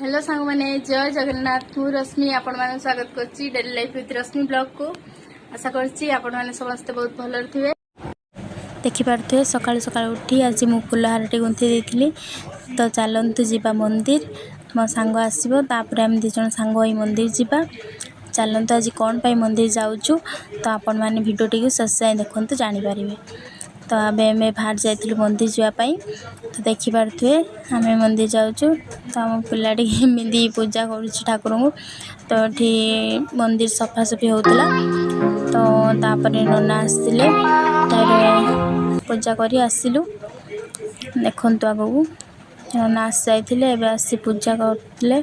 Hello सांग मैंने जय जगन्नाथ मु रश्मि आपण मान स्वागत करछि daily life with Rashmi blog को। आशा करछि आपण माने समस्त बहुत भल थिबे। देखि पारथुए सकाळ सकाळ उठी आज मु फुलहारटी गुंथि देथिली। तो चलंतु जीवा मंदिर मो सांग आसीबो तापर हम दी जण सांग होई मंदिर जीवा। चलंतु आज कोन पाई मंदिर जाउछु तो आपण माने वीडियो टिके ससाय देखंतु जानि परिबे। तो आबे हमें बाहर जाइथिलु मंदिर जावाई। तो देखि पारथुए हमें मंदिर जाउछु। तो हम पिलाटी हिंदी पूजा करूछि ठाकुर को। तो एठी मंदिर सफा सफी होतला। तो तापरे नना आसिले तारे पूजा करी आसिलु। देखंतु आगु नना आसि जाइथिले एबे आसी पूजा करथिले।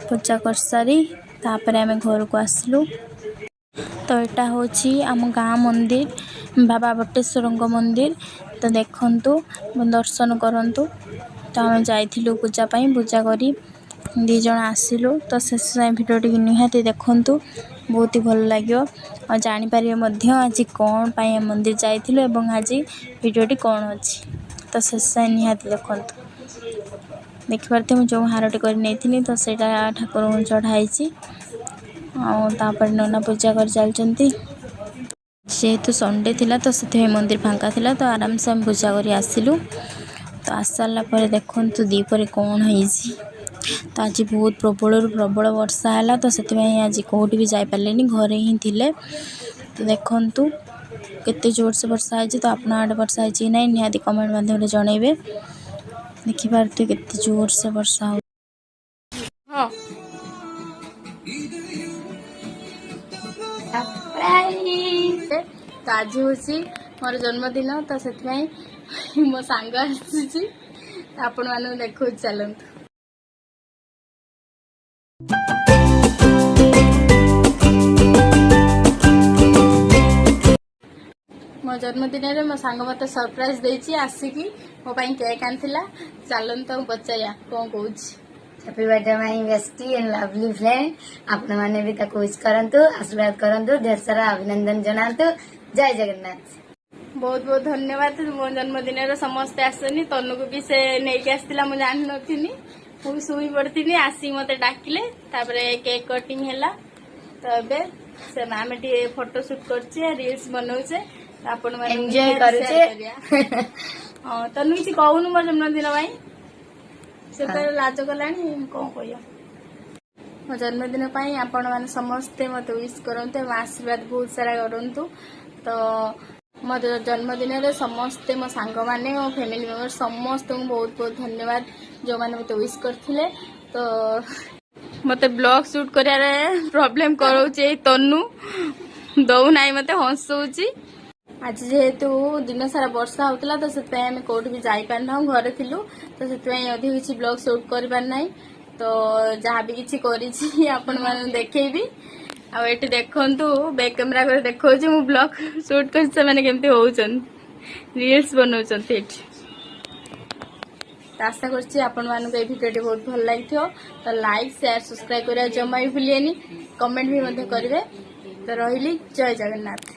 पूजा कर सारी तापरे हमें घर को आसिलु। तो एटा होची आम गाँ मंदिर बाबा बटेश्वर मंदिर। तो देखंतु दर्शन करंतु। तो आम जाइथिलु पूजा पाई पूजा करी दी जण आसिलु। तो शेष भिडियो टी निहाती देखंतु बहुत ही भल लागियो और जानि परिबे मध्य आज कोन पाई मंदिर जाइथिलु एवं आज भिडियो टी कोन अछि। तो शेष निहाती देखंतु देखि परते मु जो हारटी कर नेथिनी तो सेटा ठाकुर को चढ़ाईची और तापर नना पूजा कर चलचंती। जेहेतु संडे थिला तो से मंदिर फांका थिला तो आराम से हम पूजा करी आसिलु। तो आसाला पर देखंतु दीपरे कोन होईची। तो आज बहुत प्रबल वर्षा है तो से आज कौटी भी जाई पालेनी घरे ही थिले। तो देखंतु केते जोर से वर्षा है तो आपना आडे वर्षा है नहीं निहाती कमेंट माध्यम रे जणैबे। देखि पारते केते जोर से वर्षा हो। हां तो आज हूँ मोर जन्मदिन तो से मो सांग आसी आपण मान देखो चलतु। मो जन्मदिन रे मो सांग मते सरप्राइज देछि आसिकी मो पई केक आनथिला। चलंतु बच्चाया कोन कहूछि। Happy birthday my bestie and lovely friend. आपण माने भी ताको विश करंतु आशीर्वाद करंतु ढेर सारा अभिनंदन जनांतु। जय जगन्नाथ। बहुत बहुत धन्यवाद। मो जन्मदिन रे समस्त आसनी तनु को भी से नै के आस्तिला मु जानि नथिनी। मु सुई पड़थिनी आसी मते डाकिले तापरे केक कटिंग हैला। तो एबे से मामे टी फोटो शूट करछे रील्स बनौछे आपण माने एन्जॉय करछे। हां तनु किछि कहउनु मो जन्मदिन भाई से तर लाज गलानी कोन कहियो। मो जन्मदिन पाई आपण माने समस्त मते विश करंतु आशीर्वाद बहुत सारा करंतु। तो मो जन्मदिन रे समस्त मो सांग माने और फैमिली मेंबर समस्त को बहुत बहुत धन्यवाद जो माने मते विश करथिले। तो मते ब्लॉग शूट करिया रे प्रॉब्लम करोचे तन्नू दउ नाइ मते हंसौची। आज जेहेतु दिन सारा वर्षा होतला तो से आम कौट भी जाई पारना घरे थिलु। तो से अधिक किसी ब्लॉग शूट कर पार नाही। तो जहाँ भी किसी करी आपण मान देखेबी। आ एठी देखंतु बैक कैमरा कर देखौची मु ब्लॉग शूट कर से माने केमती होउचन रील्स बनौचन एठी। आशा करछि आपण मान को ए वीडियो बहुत भल लागिथो। तो लाइक शेयर सब्सक्राइब करिया जमा भी भूलिएनी कमेंट भी मते करिवे। तो रहिली जय जगन्नाथ।